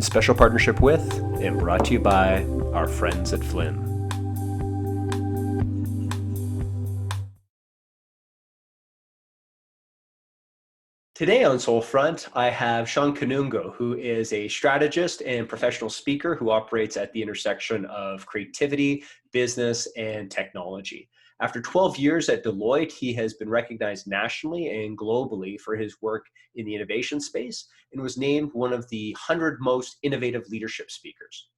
special partnership with and brought to you by our friends at FLYN. Today on Soulfront, I have Shawn Kanungo, who is a strategist and professional speaker who operates at the intersection of creativity, business, and technology. After 12 years at Deloitte, he has been recognized nationally and globally for his work in the innovation space and was named one of the 100 most innovative leadership speakers.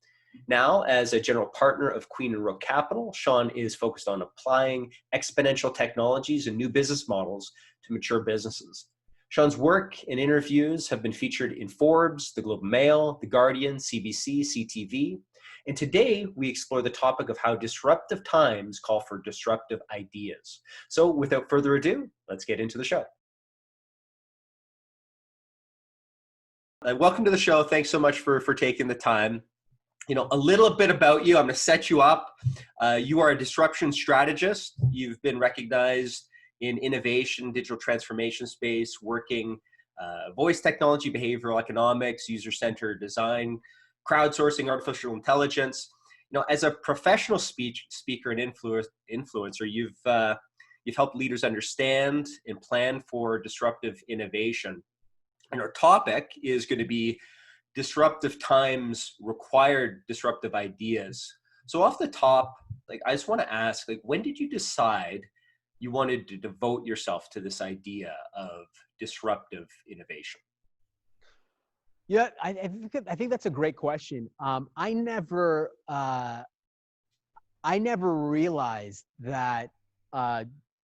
Now, as a general partner of Queen and Rook Capital, Shawn is focused on applying exponential technologies and new business models to mature businesses. Shawn's work and interviews have been featured in Forbes, The Globe and Mail, The Guardian, CBC, CTV. And today we explore the topic of how disruptive times call for disruptive ideas. So without further ado, let's get into the show. Welcome to the show. Thanks so much for taking the time. You know, a little bit about you. I'm going to set you up. You are a disruption strategist. You've been recognized in innovation, digital transformation space, working voice technology, behavioral economics, user-centered design, crowdsourcing, artificial intelligence. You know, as a professional speaker and influencer, you've helped leaders understand and plan for disruptive innovation. And our topic is going to be disruptive times required disruptive ideas. So off the top, I just want to ask, when did you decide you wanted to devote yourself to this idea of disruptive innovation? Yeah, I think that's a great question. I never realized that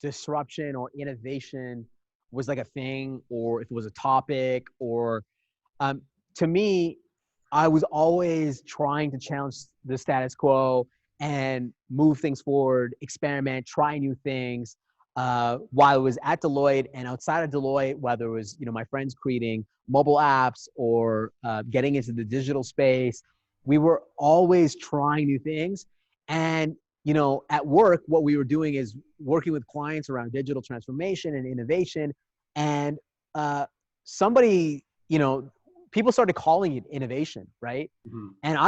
disruption or innovation was like a thing, or if it was a topic, or to me, I was always trying to challenge the status quo and move things forward, experiment, try new things. While I was at Deloitte and outside of Deloitte, whether it was, my friends creating mobile apps or getting into the digital space, we were always trying new things. And, at work, what we were doing is working with clients around digital transformation and innovation. And people started calling it innovation, right? Mm-hmm. And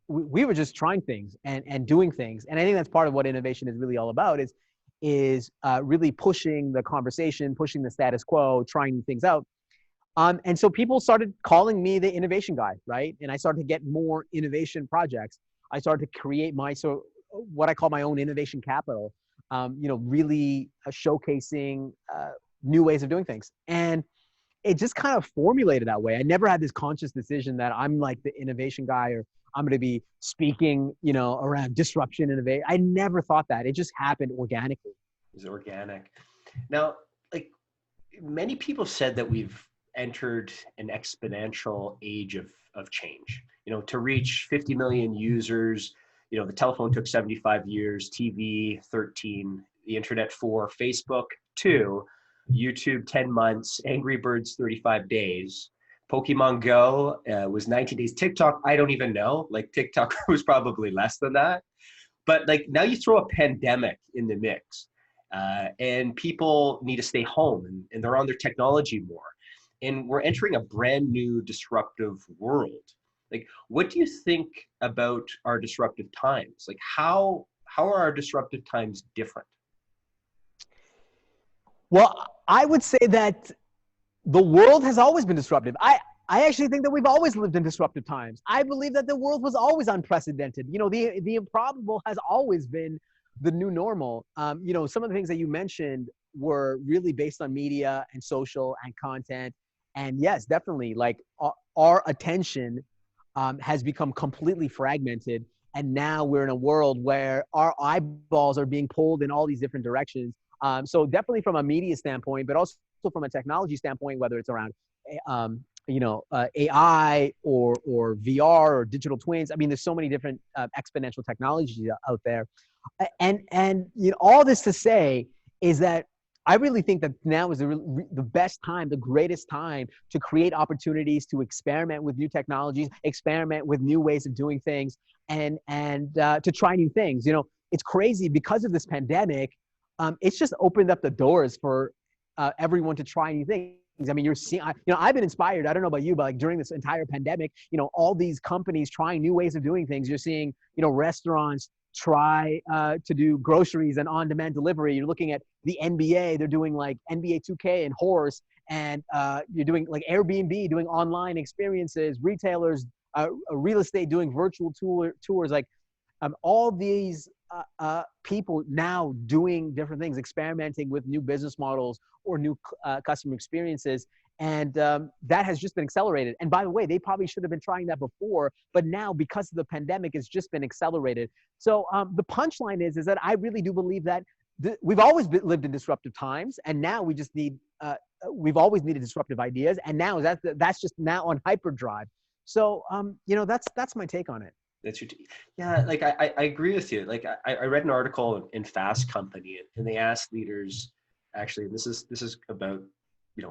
we were just trying things and doing things. And I think that's part of what innovation is really all about is really pushing the conversation, pushing the status quo, trying new things out. And so people started calling me the innovation guy, right? And I started to get more innovation projects. I started to create what I call my own innovation capital, really showcasing new ways of doing things. And it just kind of formulated that way. I never had this conscious decision that I'm like the innovation guy, or I'm going to be speaking, around disruption, innovation. I never thought that. It just happened organically. It was organic. Now, many people said that we've entered an exponential age of change. To reach 50 million users, the telephone took 75 years, TV 13, the internet 4, Facebook 2, YouTube 10 months, Angry Birds 35 days. Pokemon Go was 19 days. TikTok, I don't even know. TikTok was probably less than that. But now you throw a pandemic in the mix, and people need to stay home and they're on their technology more. And we're entering a brand new disruptive world. What do you think about our disruptive times? How are our disruptive times different? Well, I would say that the world has always been disruptive. I actually think that we've always lived in disruptive times. I believe that the world was always unprecedented. The improbable has always been the new normal. Some of the things that you mentioned were really based on media and social and content. And yes, definitely, our attention has become completely fragmented. And now we're in a world where our eyeballs are being pulled in all these different directions. So definitely from a media standpoint, but also from a technology standpoint, whether it's around, AI or VR or digital twins. I mean, there's so many different exponential technologies out there. And all this to say is that I really think that now is the best time, the greatest time to create opportunities to experiment with new technologies, experiment with new ways of doing things, and to try new things. It's crazy because of this pandemic. It's just opened up the doors for everyone to try new things. I mean, you're seeing, I've been inspired. I don't know about you, but like during this entire pandemic, all these companies trying new ways of doing things. You're seeing, restaurants try to do groceries and on-demand delivery. You're looking at the NBA. They're doing like NBA 2K and horse, and you're doing like Airbnb doing online experiences, retailers, real estate doing virtual tours, like all these people now doing different things, experimenting with new business models or new customer experiences. And that has just been accelerated. And by the way, they probably should have been trying that before, but now because of the pandemic, it's just been accelerated. So the punchline is that I really do believe that we've always lived in disruptive times, and now we just need, we've always needed disruptive ideas, and now that's just now on hyperdrive. So, that's my take on it. Yeah, like I agree with you. Like I read an article in Fast Company, and they asked leaders, actually, this is about,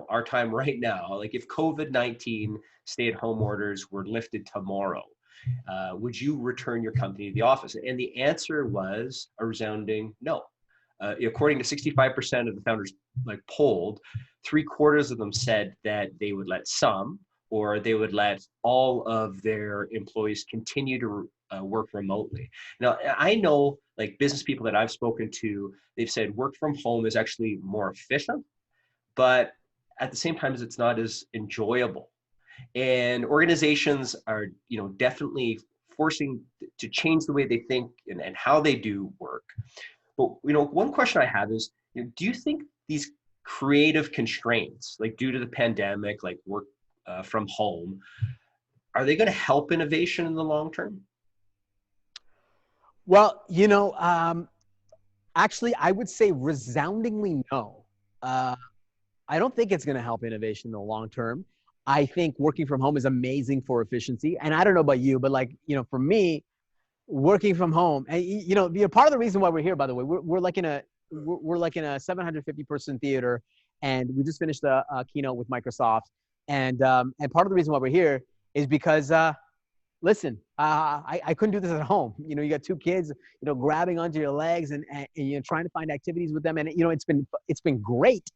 our time right now. Like if COVID-19 stay-at-home orders were lifted tomorrow, would you return your company to the office? And the answer was a resounding no. According to 65% of the founders like polled, 3/4 of them said that they would let some, or they would let all of their employees continue to work remotely. Now, I know like business people that I've spoken to, they've said work from home is actually more efficient, but at the same time, it's not as enjoyable. And organizations are, definitely forcing to change the way they think and how they do work. But, one question I have is, do you think these creative constraints, like due to the pandemic, like work from home, are they going to help innovation in the long term? Well, actually, I would say resoundingly no. I don't think it's going to help innovation in the long term. I think working from home is amazing for efficiency. And I don't know about you, but like, for me, working from home, and part of the reason why we're here, by the way, we're like in a 750 person theater, and we just finished a keynote with Microsoft. And part of the reason why we're here is because, listen, I couldn't do this at home. You got two kids, grabbing onto your legs and trying to find activities with them. And, it's been great,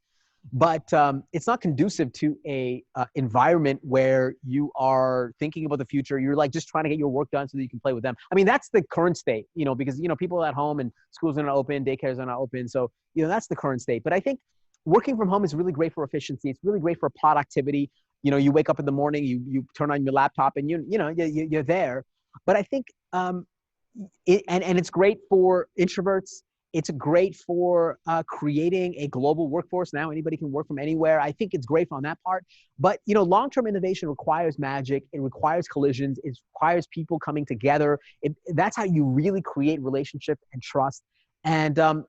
but it's not conducive to a environment where you are thinking about the future. You're like just trying to get your work done so that you can play with them. I mean, that's the current state, because, people are at home and schools are not open, daycares are not open. So, that's the current state. But I think working from home is really great for efficiency. It's really great for productivity. You wake up in the morning, you turn on your laptop, and you're there. But I think it's great for introverts. It's great for creating a global workforce. Now anybody can work from anywhere. I think it's great on that part. But long-term innovation requires magic. It requires collisions. It requires people coming together. That's how you really create relationship and trust. And I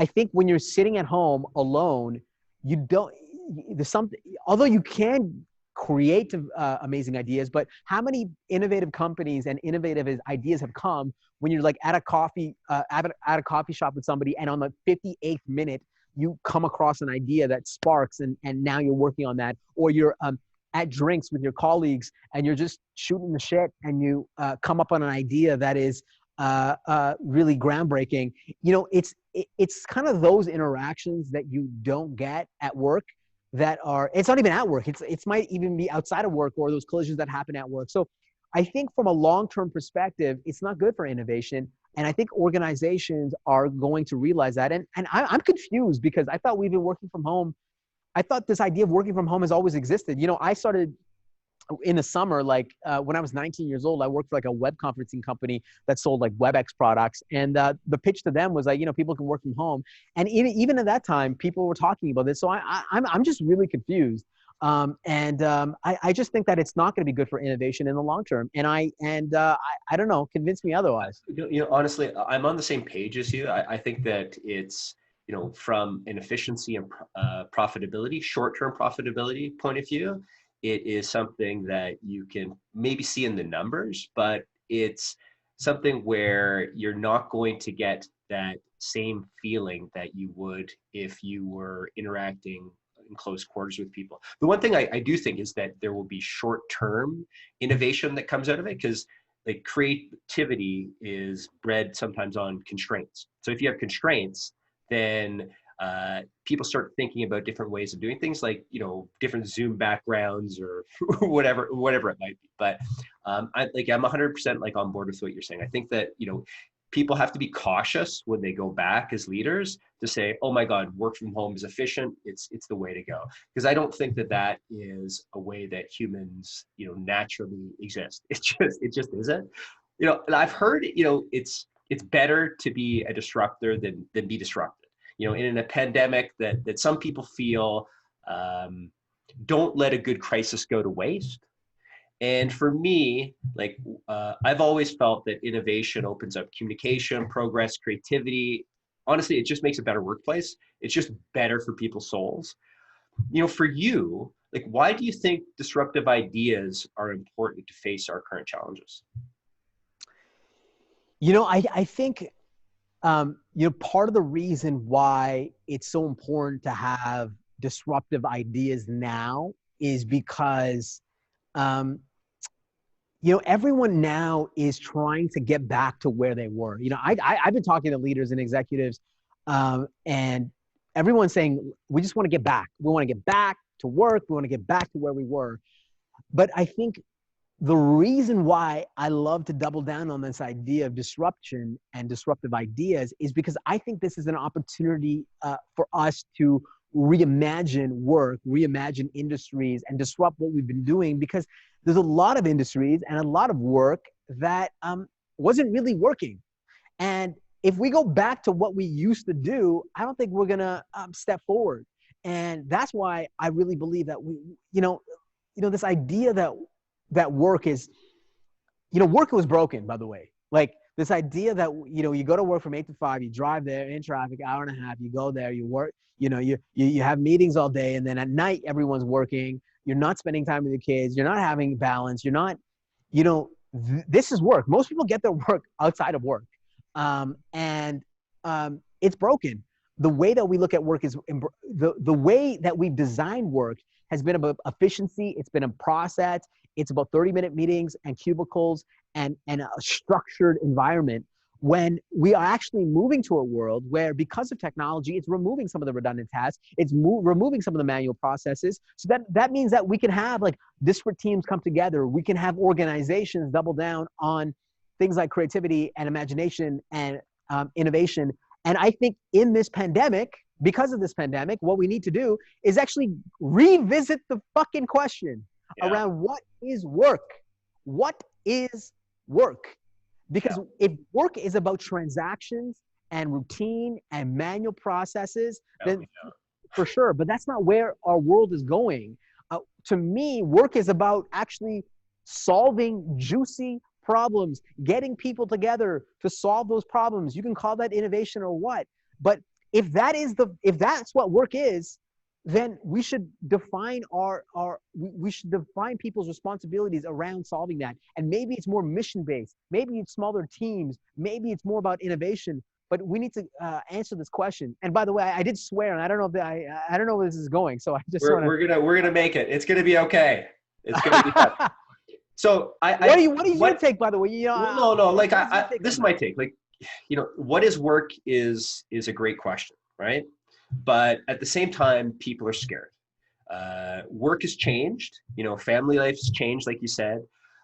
think when you're sitting at home alone, there's something, although you can create amazing ideas, but how many innovative companies and innovative ideas have come when you're like at a coffee shop with somebody, and on the 58th minute, you come across an idea that sparks, and now you're working on that, or you're at drinks with your colleagues and you're just shooting the shit, and you come up on an idea that is really groundbreaking. It's kind of those interactions that you don't get at work it's not even at work. It might even be outside of work, or those collisions that happen at work. So I think from a long-term perspective, it's not good for innovation. And I think organizations are going to realize that. And I'm confused because I thought we've been working from home. I thought this idea of working from home has always existed. I started in the summer, like when I was 19 years old, I worked for like a web conferencing company that sold like WebEx products. And the pitch to them was like, people can work from home. And even at that time, people were talking about this. So I'm just really confused. I just think that it's not going to be good for innovation in the long term. And I don't know, convince me otherwise. Honestly, I'm on the same page as you. I think that it's, from an efficiency and profitability, short-term profitability point of view, it is something that you can maybe see in the numbers, but it's something where you're not going to get that same feeling that you would if you were interacting in close quarters with people. The one thing I do think is that there will be short-term innovation that comes out of it, because like creativity is bred sometimes on constraints. So if you have constraints, then people start thinking about different ways of doing things, like, you know, different Zoom backgrounds or whatever it might be. But I'm 100% like on board with what you're saying. I think that, you know, people have to be cautious when they go back as leaders to say, oh my God, work from home is efficient. It's the way to go. Because I don't think that that is a way that humans, you know, naturally exist. It just isn't. You know, and I've heard, you know, it's better to be a disruptor than be disrupted. You know, in a pandemic that some people feel, don't let a good crisis go to waste. And for me, like, I've always felt that innovation opens up communication, progress, creativity. Honestly, it just makes a better workplace. It's just better for people's souls. You know, for you, like, why do you think disruptive ideas are important to face our current challenges? You know, I think, you know, part of the reason why it's so important to have disruptive ideas now is because, um, you know, everyone now is trying to get back to where they were. You know, I've been talking to leaders and executives, and everyone's saying, we just want to get back. We want to get back to work. We want to get back to where we were. But I think the reason why I love to double down on this idea of disruption and disruptive ideas is because I think this is an opportunity for us to reimagine work, reimagine industries, and disrupt what we've been doing, because there's a lot of industries and a lot of work that wasn't really working. And if we go back to what we used to do, I don't think we're going to step forward. And that's why I really believe that this idea that work is, you know, work was broken, by the way. Like this idea that, you know, you go to work from 8 to 5, you drive there in traffic, hour and a half, you go there, you work, you know, you have meetings all day, and then at night everyone's working. You're not spending time with your kids. You're not having balance. You're not, you know, this is work. Most people get their work outside of work. And it's broken. The way that we look at work is the way that we've designed work has been about efficiency. It's been a process. It's about 30-minute meetings and cubicles and a structured environment, when we are actually moving to a world where, because of technology, it's removing some of the redundant tasks. It's removing some of the manual processes. So that means that we can have like disparate teams come together. We can have organizations double down on things like creativity and imagination and innovation. And I think in this pandemic, because of this pandemic, what we need to do is actually revisit the fucking question around what is work? What is work? Because if work is about transactions and routine and manual processes, then for sure, but that's not where our world is going. To me, work is about actually solving juicy problems, getting people together to solve those problems. You can call that innovation or what, but if that's what work is, then we should define we should define people's responsibilities around solving that. And maybe it's more mission-based, maybe it's smaller teams, maybe it's more about innovation, but we need to answer this question. And by the way, I did swear, and I don't know if I don't know where this is going, so I just we're gonna make it. It's gonna be okay. It's gonna be fun. So what is your take, by the way? You know, no, like this is my take. Like, you know, what is work is a great question, right? But at the same time, people are scared. Work has changed. You know, family life has changed, like you said.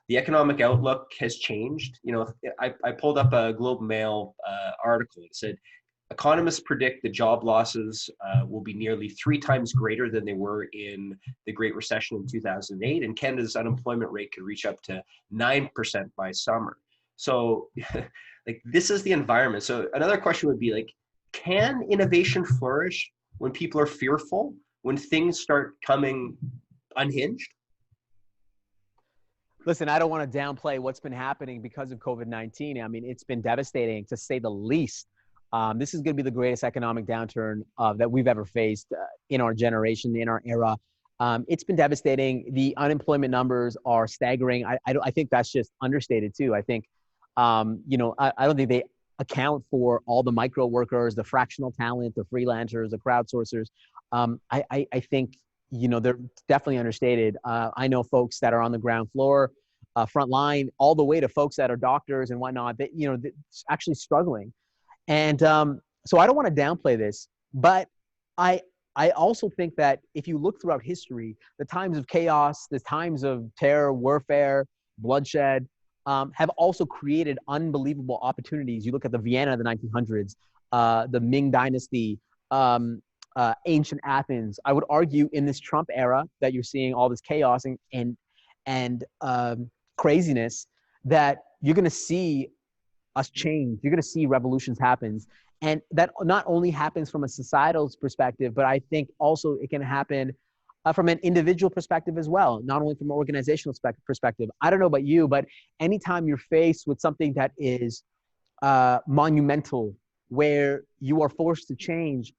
The economic outlook has changed. You know, I pulled up a Globe and Mail article. It said, economists predict the job losses will be nearly 3 times greater than they were in the Great Recession in 2008, and Canada's unemployment rate could reach up to 9% by summer. So, like, this is the environment. So another question would be like, can innovation flourish when people are fearful, when things start coming unhinged? Listen, I don't want to downplay what's been happening because of COVID-19. I mean, it's been devastating, to say the least. This is going to be the greatest economic downturn that we've ever faced in our generation, in our era. It's been devastating. The unemployment numbers are staggering. I think that's just understated too. I think, you know, I don't think they account for all the micro workers, the fractional talent, the freelancers, the crowdsourcers. I think, you know, they're definitely understated. I know folks that are on the ground floor, front line, all the way to folks that are doctors and whatnot, that, you know, actually struggling. And so I don't want to downplay this, but I I also think that if you look throughout history, the times of chaos, the times of terror, warfare, bloodshed, have also created unbelievable opportunities. You look at the Vienna of the 1900s, the Ming Dynasty, ancient Athens. I would argue in this Trump era that you're seeing all this chaos and craziness, that you're going to see us change. You're going to see revolutions happen. And that not only happens from a societal perspective, but I think also it can happen from an individual perspective as well, not only from an organizational perspective. I don't know about you, but anytime you're faced with something that is monumental, where you are forced to change,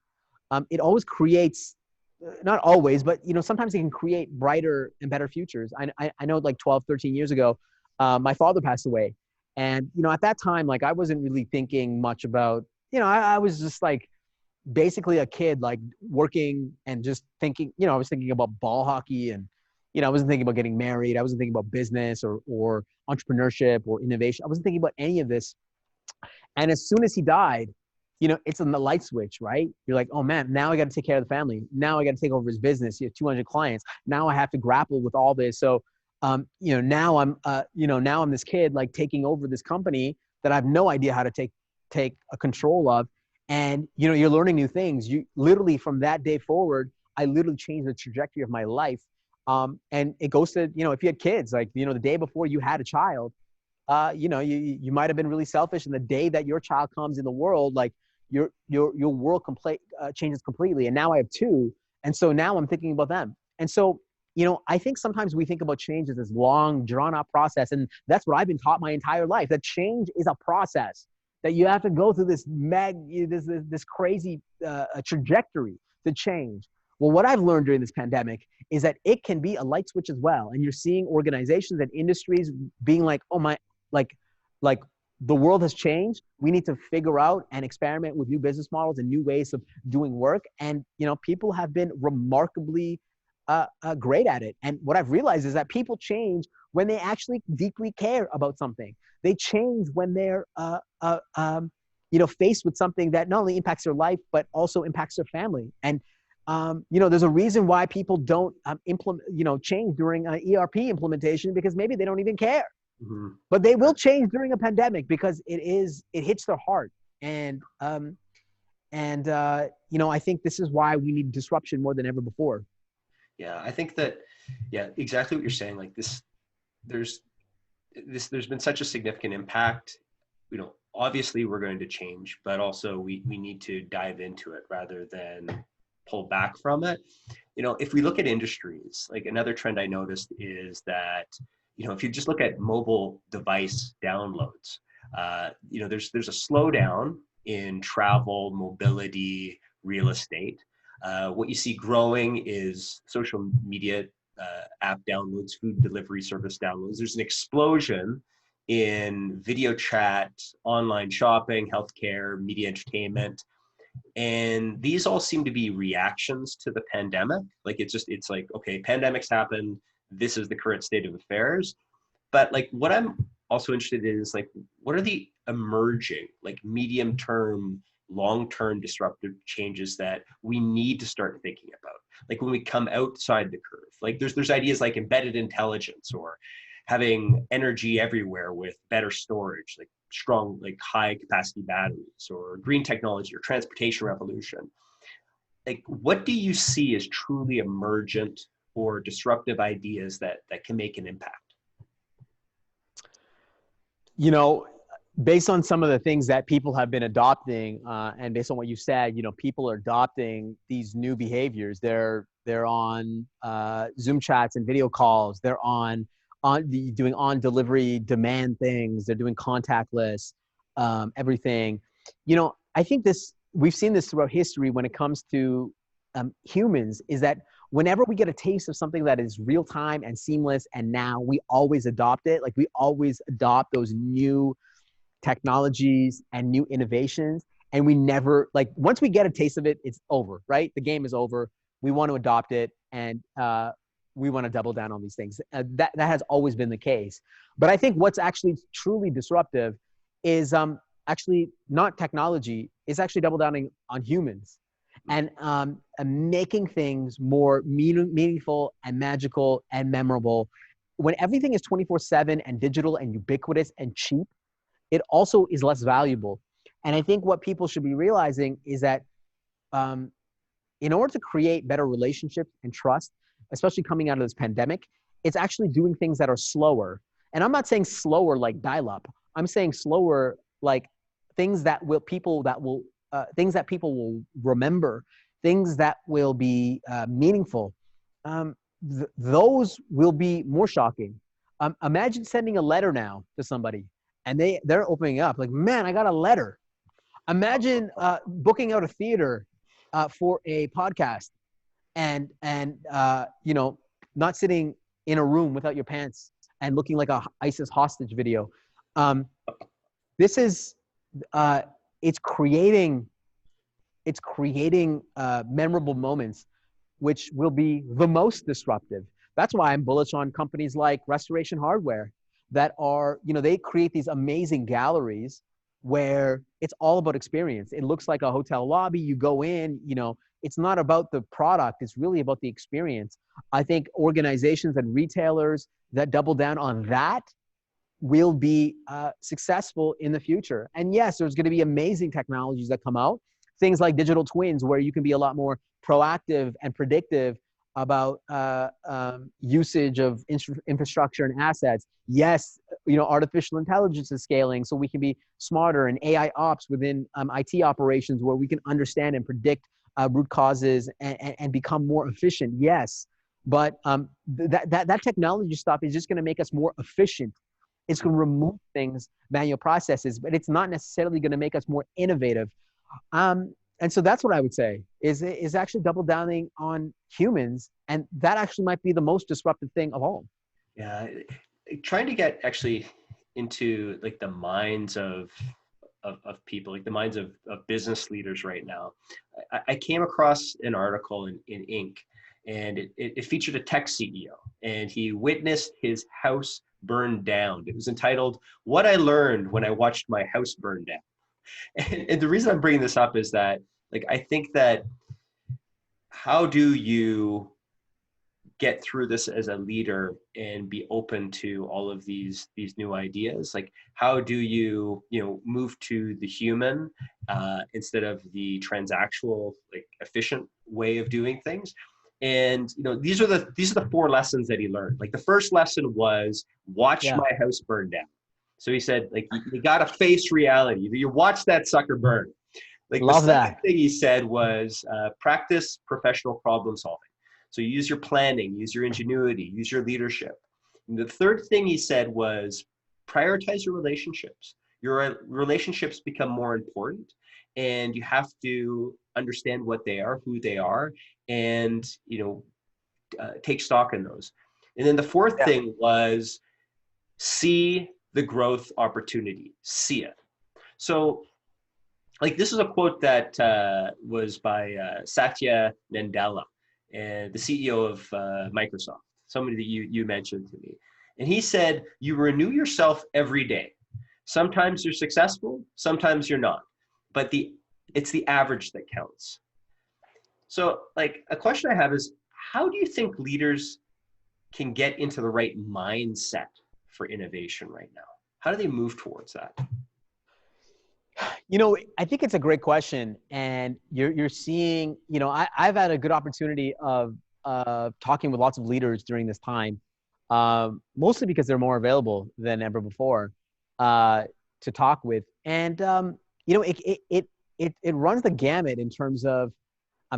it always creates, not always, but sometimes it can create brighter and better futures. I know like 12, 13 years ago, my father passed away. And, at that time, like I wasn't really thinking much about, I was just like basically a kid, like working and just thinking, I was thinking about ball hockey and, I wasn't thinking about getting married. I wasn't thinking about business or entrepreneurship or innovation. I wasn't thinking about any of this. And as soon as he died, it's in the light switch, right? You're like, oh man, now I got to take care of the family. Now I got to take over his business. You have 200 clients. Now I have to grapple with all this. So, now I'm this kid like taking over this company that I have no idea how to take a control of. And, you're learning new things. You literally from that day forward, I literally changed the trajectory of my life. And it goes to, if you had kids, like, the day before you had a child, you might have been really selfish. And the day that your child comes in the world, like your world changes completely. And now I have two. And so now I'm thinking about them. And so, I think sometimes we think about change as this long, drawn-out process, and that's what I've been taught my entire life. That change is a process. That you have to go through this crazy trajectory to change. Well, what I've learned during this pandemic is that it can be a light switch as well, and you're seeing organizations and industries being like, "Oh my, like the world has changed. We need to figure out and experiment with new business models and new ways of doing work." And people have been remarkably great at it. And what I've realized is that people change when they actually deeply care about something. They change when they're, faced with something that not only impacts their life, but also impacts their family. And, there's a reason why people don't change during an ERP implementation, because maybe they don't even care. Mm-hmm. But they will change during a pandemic because it hits their heart. And I think this is why we need disruption more than ever before. Yeah, I think that, exactly what you're saying. Like there's been such a significant impact. Obviously we're going to change, but also we need to dive into it rather than pull back from it. If we look at industries, like another trend I noticed is that, if you just look at mobile device downloads, there's a slowdown in travel, mobility, real estate. What you see growing is social media app downloads, food delivery service downloads. There's an explosion in video chat, online shopping, healthcare, media entertainment. And these all seem to be reactions to the pandemic. Like it's like, okay, pandemics happened. This is the current state of affairs. But like what I'm also interested in is like, what are the emerging, like medium-term, long-term disruptive changes that we need to start thinking about? Like when we come outside the curve, like there's ideas like embedded intelligence or having energy everywhere with better storage, like strong, like high capacity batteries, or green technology or transportation revolution. Like what do you see as truly emergent or disruptive ideas that can make an impact? Based on some of the things that people have been adopting, and based on what you said, people are adopting these new behaviors. They're on Zoom chats and video calls. They're doing on delivery demand things. They're doing contactless, everything. I think we've seen this throughout history when it comes to humans, is that whenever we get a taste of something that is real time and seamless, and now we always adopt it. Like we always adopt those new technologies and new innovations. And we never, like, once we get a taste of it, it's over, right? The game is over. We want to adopt it, and we want to double down on these things. That has always been the case. But I think what's actually truly disruptive is actually not technology, it's actually double downing on humans. and making things more meaningful and magical and memorable. When everything is 24/7 and digital and ubiquitous and cheap, it also is less valuable. And I think what people should be realizing is that um, in order to create better relationships and trust, especially coming out of this pandemic, it's actually doing things that are slower. And I'm not saying slower like dial up. I'm saying slower like things that people will remember, things that will be meaningful. Those will be more shocking. Imagine sending a letter now to somebody and they're opening up like, man, I got a letter. Imagine booking out a theater for a podcast and not sitting in a room without your pants and looking like a ISIS hostage video. Um, this is it's creating memorable moments which will be the most disruptive. That's why I'm bullish on companies like Restoration Hardware that are, they create these amazing galleries where it's all about experience. It looks like a hotel lobby. You go in, it's not about the product. It's really about the experience. I think organizations and retailers that double down on that will be successful in the future. And yes, there's going to be amazing technologies that come out. Things like digital twins, where you can be a lot more proactive and predictive about usage of infrastructure and assets. Yes, artificial intelligence is scaling, so we can be smarter, and AI ops within IT operations, where we can understand and predict root causes and become more efficient. Yes, but that technology stuff is just going to make us more efficient. It's going to remove things, manual processes, but it's not necessarily going to make us more innovative. And so that's what I would say is actually double downing on humans. And that actually might be the most disruptive thing of all. Yeah. Trying to get actually into like the minds of people, like the minds of business leaders right now. I came across an article in Inc. and it featured a tech CEO, and he witnessed his house burn down. It was entitled, "What I Learned When I Watched My House Burn Down." And the reason I'm bringing this up is that, like, I think that how do you get through this as a leader and be open to all of these new ideas? Like, how do you move to the human instead of the transactional, like, efficient way of doing things? And these are the 4 lessons that he learned. Like, the first lesson was watch my house burn down. So he said, like, you got to face reality. You watch that sucker burn. Like, Love the second that. thing he said was practice professional problem solving. So you use your planning, use your ingenuity, use your leadership. And the third thing he said was prioritize your relationships. Your relationships become more important, and you have to understand what they are, who they are, and take stock in those. And then the fourth thing was see the growth opportunity. See it. So, like, this is a quote that was by Satya Nadella, and the CEO of Microsoft, somebody that you mentioned to me. And he said, you renew yourself every day. Sometimes you're successful, sometimes you're not, but it's the average that counts. So, like, a question I have is, how do you think leaders can get into the right mindset for innovation right now? How do they move towards that? I think it's a great question, and you're seeing. I've had a good opportunity of talking with lots of leaders during this time, mostly because they're more available than ever before to talk with, and it runs the gamut in terms of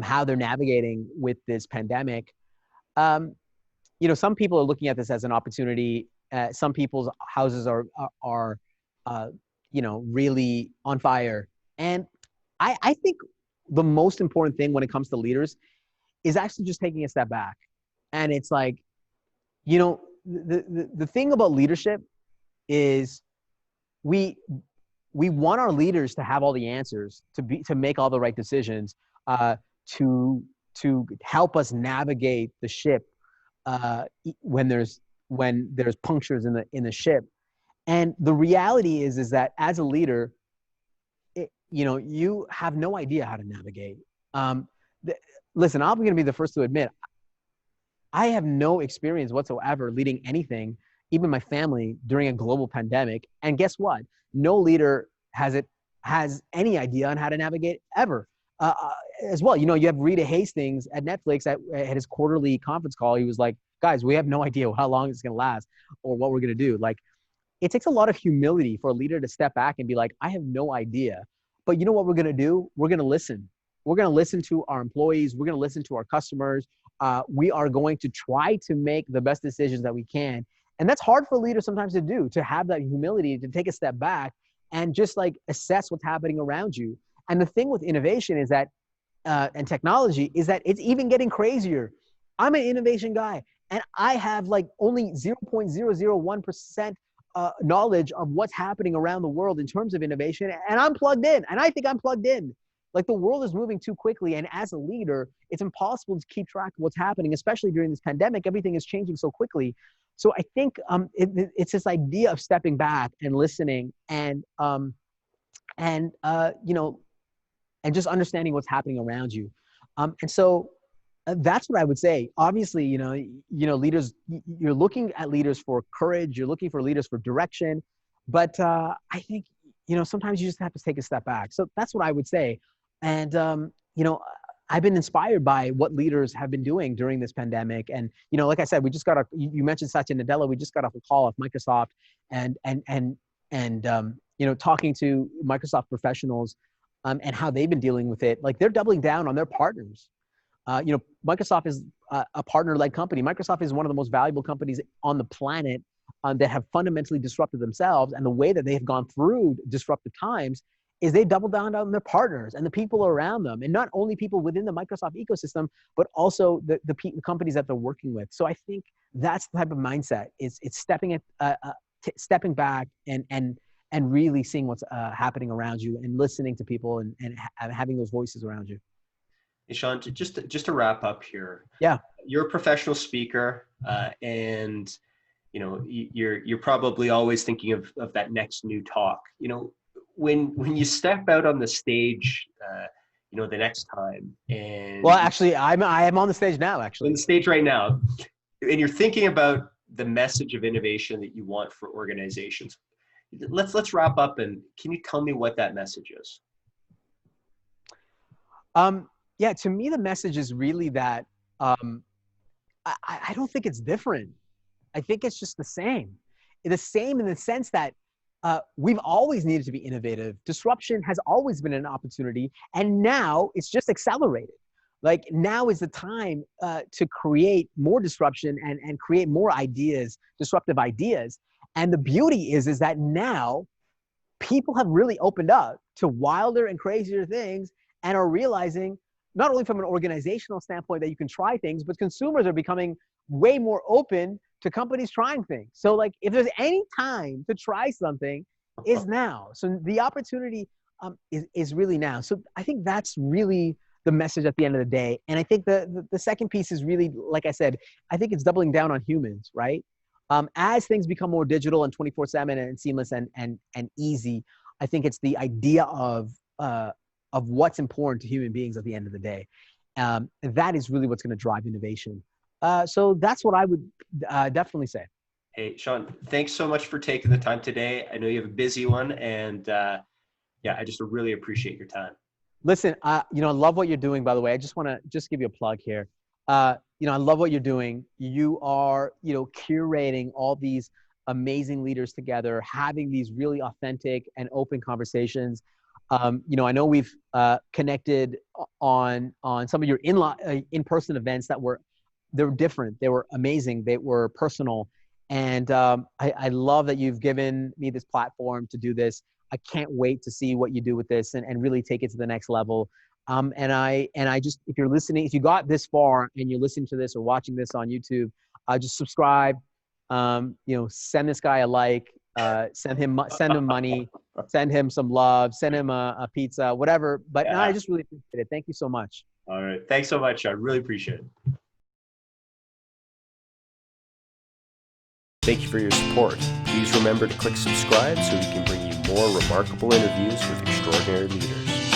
how they're navigating with this pandemic. Some people are looking at this as an opportunity. Some people's houses are really on fire. And I think the most important thing when it comes to leaders is actually just taking a step back. And it's like, the thing about leadership is we want our leaders to have all the answers, to make all the right decisions, to help us navigate the ship when there's punctures in the ship. And the reality is that as a leader, you have no idea how to navigate. listen, I'm going to be the first to admit, I have no experience whatsoever leading anything, even my family, during a global pandemic. And guess what? No leader has any idea on how to navigate ever. As well, you have Rita Hastings at Netflix at his quarterly conference call. He was like, "Guys, we have no idea how long it's going to last or what we're going to do." Like, it takes a lot of humility for a leader to step back and be like, "I have no idea." But you know what we're going to do? We're going to listen. We're going to listen to our employees. We're going to listen to our customers. We are going to try to make the best decisions that we can. And that's hard for leaders sometimes to do, to have that humility, to take a step back and just like assess what's happening around you. And the thing with innovation is that, and technology, is that it's even getting crazier. I'm an innovation guy, and I have like only 0.001% knowledge of what's happening around the world in terms of innovation. And I'm plugged in, and I think I'm plugged in. Like, the world is moving too quickly. And as a leader, it's impossible to keep track of what's happening, especially during this pandemic. Everything is changing so quickly. So I think it's this idea of stepping back and listening and just understanding what's happening around you. And so that's what I would say. Obviously, leaders, you're looking at leaders for courage. You're looking for leaders for direction. But I think, sometimes you just have to take a step back. So that's what I would say. And, I've been inspired by what leaders have been doing during this pandemic. And, like I said, you mentioned Satya Nadella. We just got off a call with Microsoft and talking to Microsoft professionals and how they've been dealing with it. Like, they're doubling down on their partners. Microsoft is a partner-led company. Microsoft is one of the most valuable companies on the planet that have fundamentally disrupted themselves. And the way that they have gone through disruptive times is they double down on their partners and the people around them, and not only people within the Microsoft ecosystem, but also the companies that they're working with. So I think that's the type of mindset. It's stepping back and really seeing what's happening around you and listening to people and having those voices around you. Hey, Shawn, just to wrap up here. Yeah. You're a professional speaker, and you're probably always thinking of that next new talk. When you step out on the stage, the next time, and well, actually, I am on the stage now. Actually, on the stage right now, and you're thinking about the message of innovation that you want for organizations. Let's wrap up, and can you tell me what that message is? Yeah, to me, the message is really that I don't think it's different. I think it's just the same. The same in the sense that we've always needed to be innovative. Disruption has always been an opportunity, and now it's just accelerated. Like, now is the time to create more disruption and create more ideas, disruptive ideas. And the beauty is that now people have really opened up to wilder and crazier things and are realizing, not only from an organizational standpoint, that you can try things, but consumers are becoming way more open to companies trying things. So, like, if there's any time to try something, is now. So the opportunity is really now. So I think that's really the message at the end of the day. And I think the second piece is really, like I said, I think it's doubling down on humans, right? As things become more digital and 24/7 and seamless and easy, I think it's the idea of what's important to human beings at the end of the day. That is really what's going to drive innovation. So that's what I would definitely say. Hey, Shawn, thanks so much for taking the time today. I know you have a busy one, and I just really appreciate your time. Listen, I love what you're doing, by the way. I just want to give you a plug here. I love what you're doing. You are, curating all these amazing leaders together, having these really authentic and open conversations. I know we've connected on some of your in-person events they were different. They were amazing. They were personal. And I love that you've given me this platform to do this. I can't wait to see what you do with this and really take it to the next level. And I just, if you're listening, if you got this far and you're listening to this or watching this on YouTube, just subscribe, send this guy a like, send him money, send him some love, send him a pizza, whatever. But no, I just really appreciate it. Thank you so much. All right. Thanks so much. I really appreciate it. Thank you for your support. Please remember to click subscribe so we can bring you more remarkable interviews with extraordinary leaders.